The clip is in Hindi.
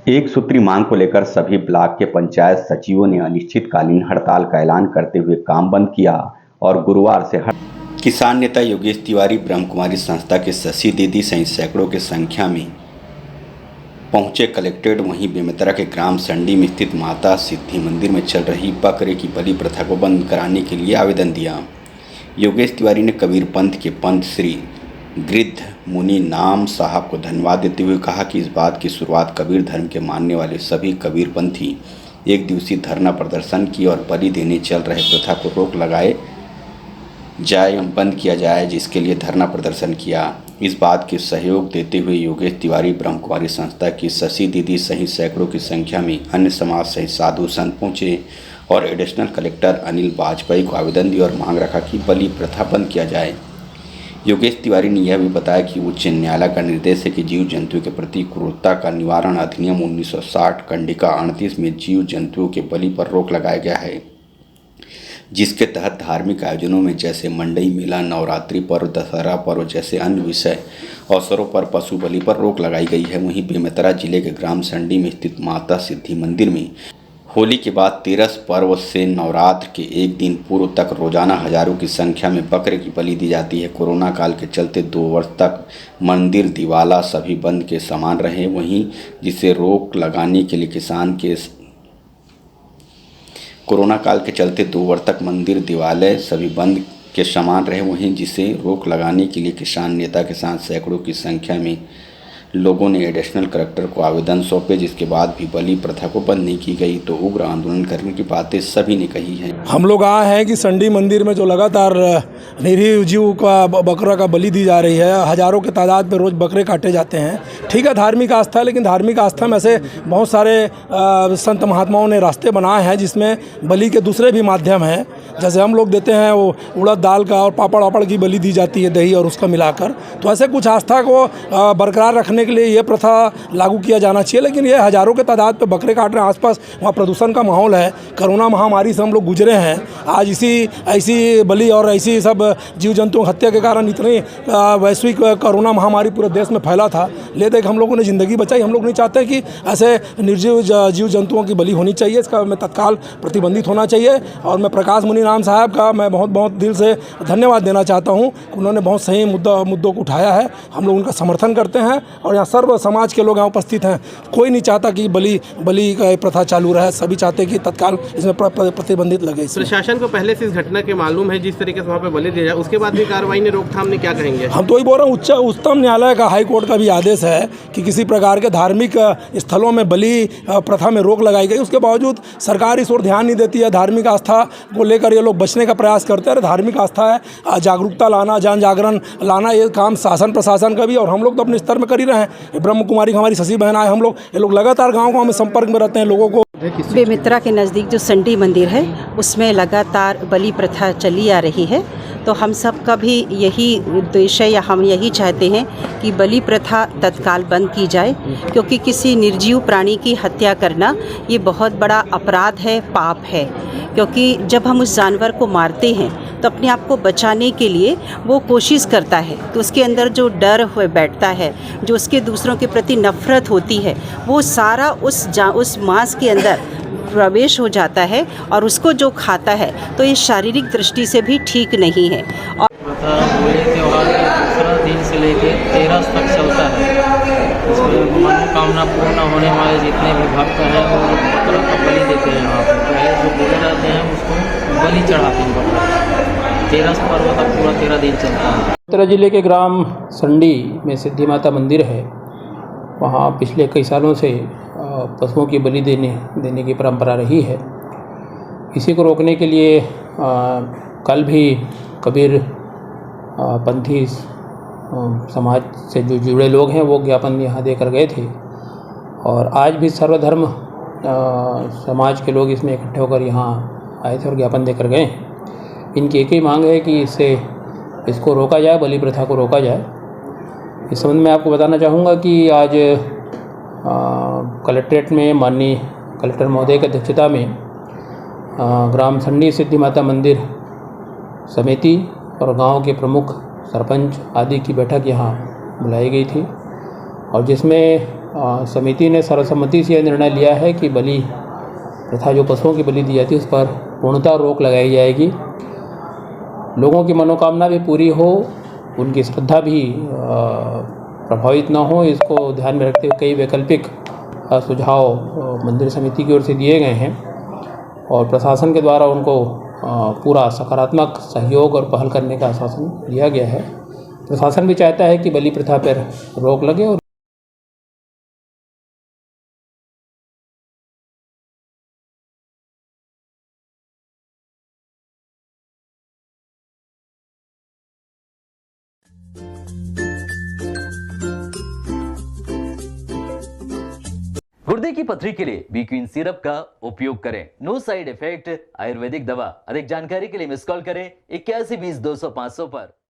एक सूत्री मांग को लेकर सभी ब्लॉक के पंचायत सचिवों ने अनिश्चितकालीन हड़ताल का ऐलान करते हुए काम बंद किया और गुरुवार से किसान नेता योगेश तिवारी, ब्रह्म कुमारी संस्था के शशि दीदी सहित सैकड़ों की संख्या में पहुंचे कलेक्ट्रेट। वहीं बेमेतरा के ग्राम संडी में स्थित माता सिद्धि मंदिर में चल रही बकरे की बलि प्रथा को बंद कराने के लिए आवेदन दिया। योगेश तिवारी ने कबीर पंथ के पंत श्री गिद्ध मुनि नाम साहब को धन्यवाद देते हुए कहा कि इस बात की शुरुआत कबीर धर्म के मानने वाले सभी कबीरपंथी एक दिवसीय धरना प्रदर्शन की और बलि देने चल रहे प्रथा को रोक लगाए जाए एवं बंद किया जाए, जिसके लिए धरना प्रदर्शन किया। इस बात के सहयोग देते हुए योगेश तिवारी, ब्रह्म कुमारी संस्था की शशि दीदी सहित सैकड़ों की संख्या में अन्य समाज सहित साधु संत पहुंचे और एडिशनल कलेक्टर अनिल वाजपेयी को आवेदन दिया और मांग रखा कि बलि प्रथा बंद किया जाए। योगेश तिवारी ने यह भी बताया कि उच्च न्यायालय का निर्देश है कि जीव जंतुओं के प्रति क्रूरता का निवारण अधिनियम 1960 कंडिका 38 में जीव जंतुओं के बलि पर रोक लगाया गया है, जिसके तहत धार्मिक आयोजनों में जैसे मंडई मेला, नवरात्रि पर्व, दशहरा पर्व जैसे अन्य विषय अवसरों पर पशु बलि पर रोक लगाई गई है। वहीं बेमेतरा जिले के ग्राम संडी में स्थित माता सिद्धि मंदिर में होली के बाद तेरस पर्व से नवरात्र के एक दिन पूर्व तक रोजाना हजारों की संख्या में बकरे की बलि दी जाती है। कोरोना काल के चलते 2 वर्ष तक मंदिर दिवाला सभी बंद के समान रहे, वहीं जिसे रोक लगाने के लिए कोरोना काल के चलते 2 वर्ष तक मंदिर दिवालय सभी बंद के समान रहे, वहीं जिसे रोक लगाने के लिए किसान नेता के साथ सैकड़ों की संख्या में लोगों ने एडिशनल कलेक्टर को आवेदन सौंपे, जिसके बाद भी बलि प्रथा को बंद नहीं की गई तो उग्र आंदोलन करने की बातें सभी ने कही हैं। हम लोग आए हैं कि संडी मंदिर में जो लगातार निरीह जीव का बकरा का बलि दी जा रही है, हजारों के तादाद में रोज़ बकरे काटे जाते हैं। ठीक है, धार्मिक आस्था है, लेकिन धार्मिक आस्था में से बहुत सारे संत महात्माओं ने रास्ते बनाए हैं जिसमें बलि के दूसरे भी माध्यम हैं। जैसे हम लोग देते हैं वो उड़द दाल का और पापड़ वापड़ की बलि दी जाती है, दही और उसका मिलाकर। तो ऐसे कुछ आस्था को बरकरार रखने के लिए ये प्रथा लागू किया जाना चाहिए, लेकिन ये हजारों के तादाद पे बकरे काट रहे हैं। आसपास वहाँ प्रदूषण का माहौल है, कोरोना महामारी से हम लोग गुजरे हैं। आज ऐसी बलि और ऐसी सब जीव जंतुओं हत्या के कारण इतनी वैश्विक कोरोना महामारी पूरे देश में फैला था, लेते हम लोगों ने ज़िंदगी बचाई। हम लोग नहीं चाहते कि ऐसे निर्जीव जीव जंतुओं की बलि होनी चाहिए, इसका मैं तत्काल प्रतिबंधित होना चाहिए। और मैं प्रकाश मुनि नाम साहब का मैं बहुत दिल से धन्यवाद देना चाहता हूँ। उन्होंने बहुत सही मुद्दों को उठाया है, हम लोग उनका समर्थन करते हैं और यहाँ सर्व समाज के लोग यहाँ उपस्थित हैं। कोई नहीं चाहता कि बलि का प्रथा चालू रहे, सभी चाहते कि तत्काल इसमें प्रतिबंधित लगे। प्रशासन को पहले से इस घटना के मालूम है, जिस तरीके से वहाँ पे बलि दिया जाए, उसके बाद भी कार्रवाई ने रोकथाम ने क्या कहेंगे? हम तो वही बोल रहे हैं, उच्चतम न्यायालय का, हाई कोर्ट का भी आदेश है कि किसी प्रकार के धार्मिक स्थलों में बलि प्रथा में रोक लगाई गई। उसके बावजूद सरकार इस ओर ध्यान नहीं देती है। धार्मिक आस्था को लेकर ये लोग बचने का प्रयास करते हैं। धार्मिक आस्था है, जागरूकता लाना, जन जागरण लाना, ये काम शासन प्रशासन का भी, और हम लोग तो अपने स्तर में कर ही रहे हैं। ब्रह्म कुमारी हमारी शशि बहन आए, हम लोग ये लोग लगातार गाँव में संपर्क में रहते हैं लोगों को। बेमेतरा के नज़दीक जो संडी मंदिर है उसमें लगातार बलि प्रथा चली आ रही है। तो हम सब का भी यही उद्देश्य है या हम यही चाहते हैं कि बलि प्रथा तत्काल बंद की जाए, क्योंकि किसी निर्जीव प्राणी की हत्या करना ये बहुत बड़ा अपराध है, पाप है। क्योंकि जब हम उस जानवर को मारते हैं तो अपने आप को बचाने के लिए वो कोशिश करता है, तो उसके अंदर जो डर हुए बैठता है, जो उसके दूसरों के प्रति नफ़रत होती है, वो सारा उस मांस के अंदर प्रवेश हो जाता है और उसको जो खाता है तो ये शारीरिक दृष्टि से भी ठीक नहीं है। और होली त्यौहार के दूसरा दिन से लेकर 13 तक चलता है। इसमें मनोकामना पूर्ण होने वाले जितने भी भक्त हैं वो बकरा का बलि देते हैं। यहाँ पर पहले जो बोले जाते हैं उसको बलि चढ़ाते हैं बकरा। 13 पर्व तक पूरा 13 दिन चलता है। बेमेतरा जिले के ग्राम संडी में सिद्धि माता मंदिर है। वहाँ पिछले कई सालों से पशुओं की बलि देने की परंपरा रही है। इसी को रोकने के लिए कल भी कबीर पंथी समाज से जो जुड़े लोग हैं वो ज्ञापन यहाँ देकर गए थे, और आज भी सर्वधर्म समाज के लोग इसमें इकट्ठे होकर यहाँ आए थे और ज्ञापन देकर गए हैं। इनकी एक ही मांग है कि इसको रोका जाए, बलि प्रथा को रोका जाए। इस संबंध में आपको बताना चाहूँगा कि आज कलेक्ट्रेट में माननीय कलेक्टर महोदय की अध्यक्षता में ग्राम संडी सिद्धि माता मंदिर समिति और गांव के प्रमुख सरपंच आदि की बैठक यहाँ बुलाई गई थी, और जिसमें समिति ने सर्वसम्मति से यह निर्णय लिया है कि बलि प्रथा जो पशुओं की बलि दी जाती है उस पर पूर्णतः रोक लगाई जाएगी। लोगों की मनोकामना भी पूरी हो, उनकी श्रद्धा भी प्रभावित न हो, इसको ध्यान में रखते हुए कई वैकल्पिक सुझाव मंदिर समिति की ओर से दिए गए हैं और प्रशासन के द्वारा उनको पूरा सकारात्मक सहयोग और पहल करने का आश्वासन दिया गया है। प्रशासन भी चाहता है कि बलि प्रथा पर रोक लगे और गुर्दे की पथरी के लिए बी क्वीन सिरप का उपयोग करें। नो साइड इफेक्ट, आयुर्वेदिक दवा। अधिक जानकारी के लिए मिस कॉल करें 81 20 200 500 पर।